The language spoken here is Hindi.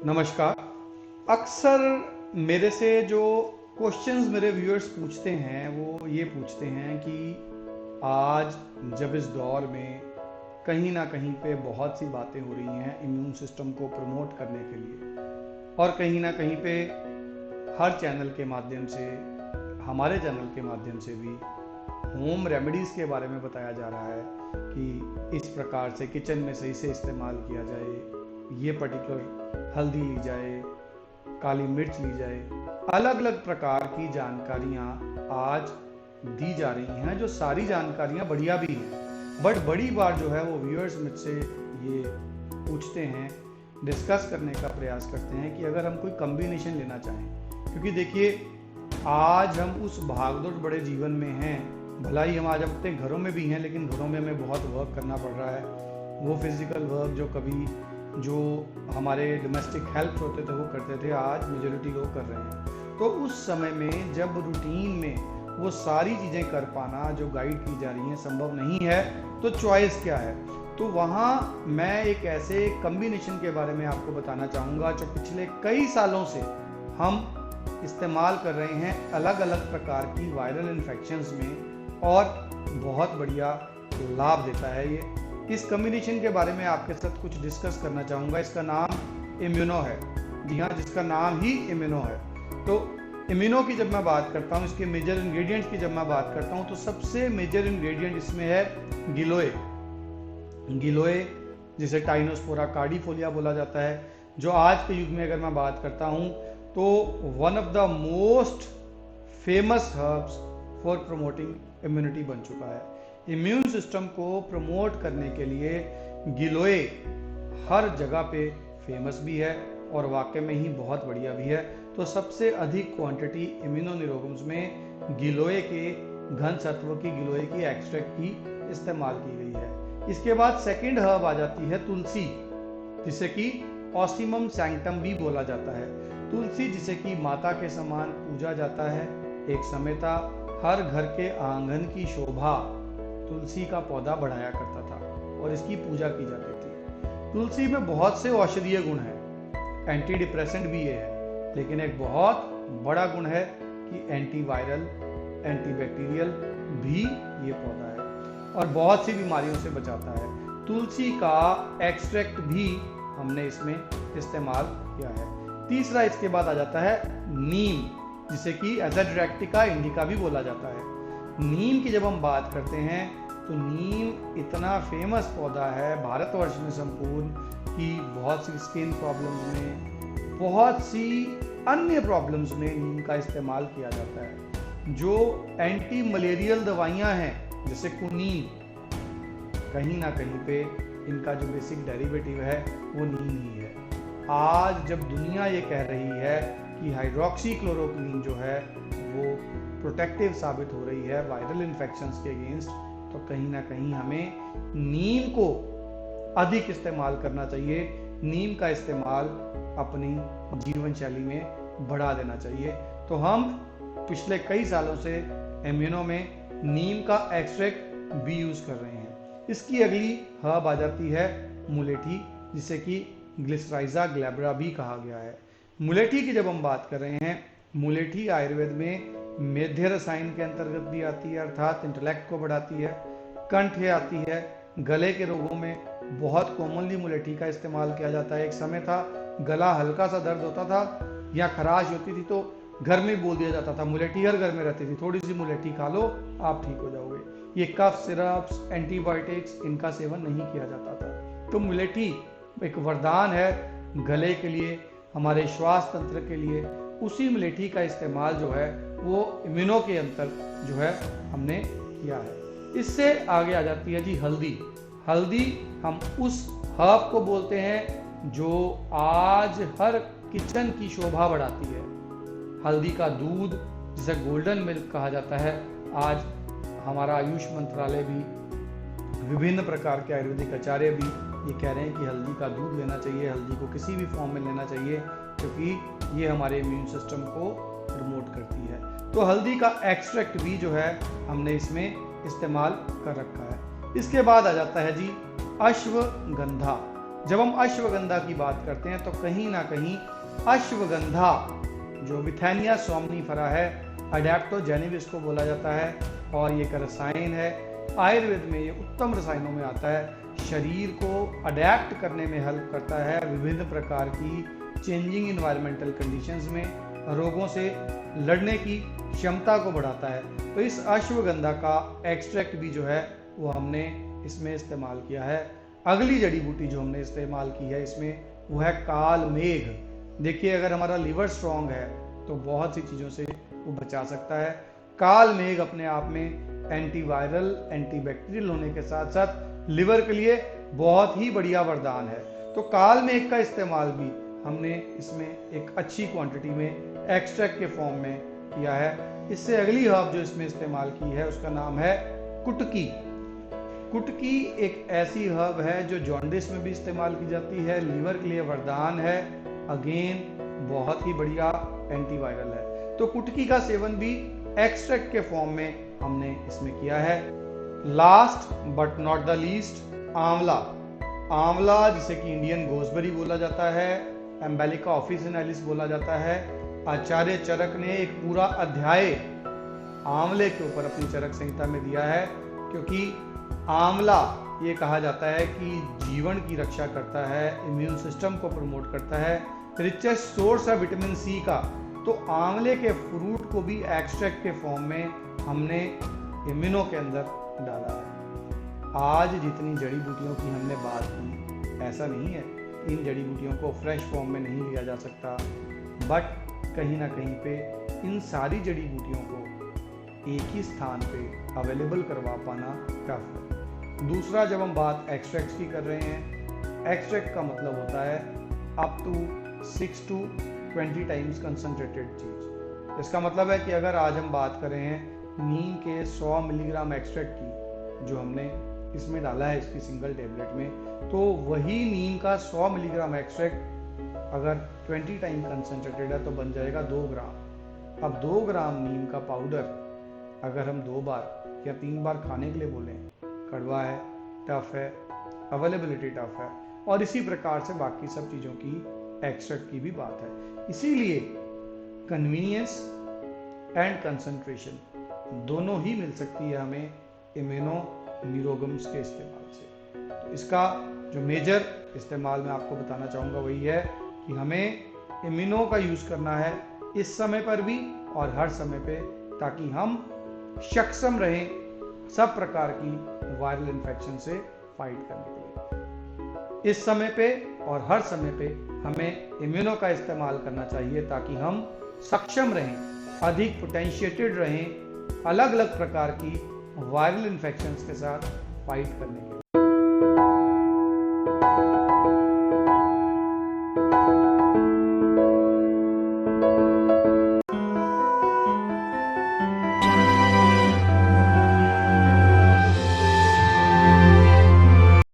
नमस्कार। अक्सर मेरे से जो क्वेश्चंस मेरे व्यूअर्स पूछते हैं वो ये पूछते हैं कि आज जब इस दौर में कहीं ना कहीं पे बहुत सी बातें हो रही हैं इम्यून सिस्टम को प्रमोट करने के लिए, और कहीं ना कहीं पे हर चैनल के माध्यम से, हमारे चैनल के माध्यम से भी होम रेमेडीज़ के बारे में बताया जा रहा है कि इस प्रकार से किचन में सही से इस्तेमाल किया जाए, ये पर्टिकुलर हल्दी ली जाए, काली मिर्च ली जाए, अलग अलग प्रकार की जानकारियाँ आज दी जा रही हैं, जो सारी जानकारियाँ बढ़िया भी हैं। बट बड़ी बार जो है वो व्यूअर्स मुझसे ये पूछते हैं, डिस्कस करने का प्रयास करते हैं कि अगर हम कोई कम्बिनेशन लेना चाहें, क्योंकि देखिए आज हम उस भागदौड़ बड़े जीवन में हैं, भला ही हम आज अपने घरों में भी हैं, लेकिन घरों में हमें बहुत वर्क करना पड़ रहा है। वो फिजिकल वर्क जो हमारे डोमेस्टिक हेल्प होते थे वो करते थे, आज मेजॉरिटी लोग कर रहे हैं। तो उस समय में जब रूटीन में वो सारी चीज़ें कर पाना जो गाइड की जा रही हैं संभव नहीं है, तो चॉइस क्या है? तो वहाँ मैं एक ऐसे कम्बिनेशन के बारे में आपको बताना चाहूँगा जो पिछले कई सालों से हम इस्तेमाल कर रहे हैं अलग अलग प्रकार की वायरल इन्फेक्शंस में, और बहुत बढ़िया लाभ देता है ये। इस कम्बिनेशन के बारे में आपके साथ कुछ डिस्कस करना चाहूँगा। इसका नाम इम्यूनो है। जी हाँ, जिसका नाम ही इम्यूनो है। तो इम्यूनो की जब मैं बात करता हूँ, इसके मेजर इंग्रेडिएंट्स की जब मैं बात करता हूँ, तो सबसे मेजर इंग्रेडिएंट इसमें है गिलोय। गिलोय जिसे टाइनोस्पोरा कार्डिफोलिया बोला जाता है, जो आज के युग में अगर मैं बात करता हूँ तो one of the most famous herbs for promoting immunity बन चुका है। इम्यून सिस्टम को प्रमोट करने के लिए गिलोय हर जगह पे फेमस भी है और वाकई में ही बहुत बढ़िया भी है। तो सबसे अधिक क्वांटिटी इम्यूनोनिरोगम्स में गिलोय के घन सत्व की, गिलोय की एक्सट्रैक्ट की इस्तेमाल की गई है। इसके बाद सेकंड हर्ब आ जाती है तुलसी, जिसे कि ऑसिमम सैंक्टम भी बोला जाता है। तुलसी जिसे कि माता के समान पूजा जाता है। एक समय था हर घर के आंगन की शोभा तुलसी का पौधा बढ़ाया करता था और इसकी पूजा की जाती थी। तुलसी में बहुत से औषधीय गुण हैं, एंटी डिप्रेसेंट भी ये है, लेकिन एक बहुत बड़ा गुण है कि एंटीवायरल, एंटीबैक्टीरियल भी ये पौधा है और बहुत सी बीमारियों से बचाता है। तुलसी का एक्सट्रैक्ट भी हमने इसमें इस्तेमाल किया है। तीसरा इसके बाद आ जाता है नीम, जिसे कि एज़ोडिरेक्टिका इंडिका भी बोला जाता है। नीम की जब हम बात करते हैं तो नीम इतना फेमस पौधा है भारतवर्ष में संपूर्ण कि बहुत सी स्किन प्रॉब्लम्स में, बहुत सी अन्य प्रॉब्लम्स में नीम का इस्तेमाल किया जाता है। जो एंटी मलेरियल दवाइयाँ हैं जैसे कुनीन, कहीं ना कहीं पे इनका जो बेसिक डेरिवेटिव है वो नीम ही है। आज जब दुनिया ये कह रही है कि हाइड्रोक्सी क्लोरोक्विन जो है वो प्रोटेक्टिव साबित हो रही है वायरल इन्फेक्शंस के अगेंस्ट, तो कहीं ना कहीं हमें नीम को अधिक इस्तेमाल करना चाहिए। नीम का इस्तेमाल अपनी जीवन शैली में बढ़ा देना चाहिए। तो हम पिछले कई सालों से इम्यूनो में नीम का एक्सट्रैक्ट भी यूज़ कर रहे हैं। इसकी अगली हर्ब आ जाती है मुलेठी, जिसे कि ग्लिसराइजा ग्लैब्रा भी कहा गया है। मुलेठी की जब हम बात कर रहे हैं, मुलेठी आयुर्वेद में मेध्य रसायन के अंतर्गत भी आती है, अर्थात इंटेलेक्ट को बढ़ाती है। कंठ आती है, गले के रोगों में बहुत कॉमनली मुलेठी का इस्तेमाल किया जाता है। एक समय था गला हल्का सा दर्द होता था या खराश होती थी तो घर में बोल दिया जाता था मुलेठी हर घर में रहती थी, थोड़ी सी मुलेठी खा लो आप ठीक हो जाओगे। ये कफ सिरप्स, एंटीबायोटिक्स, इनका सेवन नहीं किया जाता था। तो मुलेठी एक वरदान है गले के लिए, हमारे श्वास तंत्र के लिए। उसी मुलेठी का इस्तेमाल जो है वो इम्यूनो के अंतर जो है हमने किया है। इससे आगे आ जाती है जी हल्दी। हल्दी हम उस हर्ब को बोलते हैं जो आज हर किचन की शोभा बढ़ाती है। हल्दी का दूध जिसे गोल्डन मिल्क कहा जाता है, आज हमारा आयुष मंत्रालय भी, विभिन्न प्रकार के आयुर्वेदिक आचार्य भी ये कह रहे हैं कि हल्दी का दूध लेना चाहिए, हल्दी को किसी भी फॉर्म में लेना चाहिए, क्योंकि ये हमारे इम्यून सिस्टम को प्रमोट करती है। तो हल्दी का एक्सट्रैक्ट भी जो है हमने इसमें इस्तेमाल कर रखा है। इसके बाद आ जाता है जी अश्वगंधा। जब हम अश्वगंधा की बात करते हैं तो कहीं ना कहीं अश्वगंधा जो विथेनिया सोमनीफेरा है, अडेप्टोजेनिव इसको बोला जाता है, और ये एक रसायन है। आयुर्वेद में ये उत्तम रसायनों में आता है। शरीर को अडेप्ट करने में हेल्प करता है विभिन्न प्रकार की चेंजिंग इन्वायरमेंटल कंडीशंस में, रोगों से लड़ने की क्षमता को बढ़ाता है। तो इस अश्वगंधा का एक्सट्रैक्ट भी जो है वो हमने इसमें इस्तेमाल किया है। अगली जड़ी बूटी जो हमने इस्तेमाल की है इसमें वो है काल मेघ। देखिए, अगर हमारा लिवर स्ट्रांग है तो बहुत सी चीज़ों से वो बचा सकता है। काल मेघ अपने आप में एंटीवायरल, एंटीबैक्टीरियल होने के साथ साथ लिवर के लिए बहुत ही बढ़िया वरदान है। तो काल मेघ का इस्तेमाल भी हमने इसमें एक अच्छी क्वांटिटी में एक्सट्रैक्ट के फॉर्म में किया है। इससे अगली हर्ब जो इसमें इस्तेमाल की है उसका नाम है कुटकी। कुटकी एक ऐसी हर्ब है जो जॉन्डिस में भी इस्तेमाल की जाती है, लिवर के लिए वरदान है, अगेन बहुत ही बढ़िया एंटीवायरल है। तो कुटकी का सेवन भी एक्सट्रैक्ट के फॉर्म में हमने इसमें किया है। Last but not the least, आंवला। आंवला जिसे कि इंडियन गोसबेरी बोला जाता है, एम्बेलिका ऑफिसिनालिस बोला जाता है। आचार्य चरक ने एक पूरा अध्याय आंवले के ऊपर अपनी चरक संहिता में दिया है, क्योंकि आंवला ये कहा जाता है कि जीवन की रक्षा करता है, इम्यून सिस्टम को प्रमोट करता है, रिचेस्ट सोर्स है विटामिन सी का। तो आंवले के फ्रूट को भी एक्सट्रैक्ट के फॉर्म में हमने इम्यूनो के अंदर डाला है। आज जितनी जड़ी बूटियों की हमने बात की, ऐसा नहीं है इन जड़ी बूटियों को फ्रेश फॉर्म में नहीं लिया जा सकता, बट कहीं ना कहीं पे इन सारी जड़ी बूटियों को एक ही स्थान पे अवेलेबल करवा पाना टफ है। दूसरा, जब हम बात एक्सट्रैक्ट्स की कर रहे हैं, एक्सट्रैक्ट का मतलब होता है up to 6 to 20 times concentrated चीज। इसका मतलब है कि अगर आज हम बात कर रहे हैं नीम के 100 मिलीग्राम एक्सट्रैक्ट की जो हमने इसमें डाला है इसकी सिंगल टेबलेट में, तो वही नीम का 100 मिलीग्राम एक्सट्रैक्ट अगर 20 टाइम कंसंट्रेटेड है तो बन जाएगा 2 ग्राम। अब 2 ग्राम नीम का पाउडर अगर हम 2 बार या 3 बार खाने के लिए बोलें, कड़वा है, टफ है, अवेलेबिलिटी टफ है, और इसी प्रकार से बाकी सब चीज़ों की एक्सट्रैक्ट की भी बात है। इसीलिए कन्वीनियंस एंड कंसंट्रेशन दोनों ही मिल सकती है हमें इम्यूनो न्यूरोगम्स के इस्तेमाल से। तो इसका जो मेजर इस्तेमाल मैं आपको बताना चाहूँगा वही है कि हमें इम्यूनो का यूज़ करना है इस समय पर भी और हर समय पे, ताकि हम सक्षम रहें सब प्रकार की वायरल इन्फेक्शन से फाइट करने के लिए। इस समय पे और हर समय पे हमें इम्यूनो का इस्तेमाल करना चाहिए ताकि हम सक्षम रहें, अधिक पोटेंशिएटेड रहें अलग अलग प्रकार की वायरल इन्फेक्शंस के साथ फाइट करने के लिए।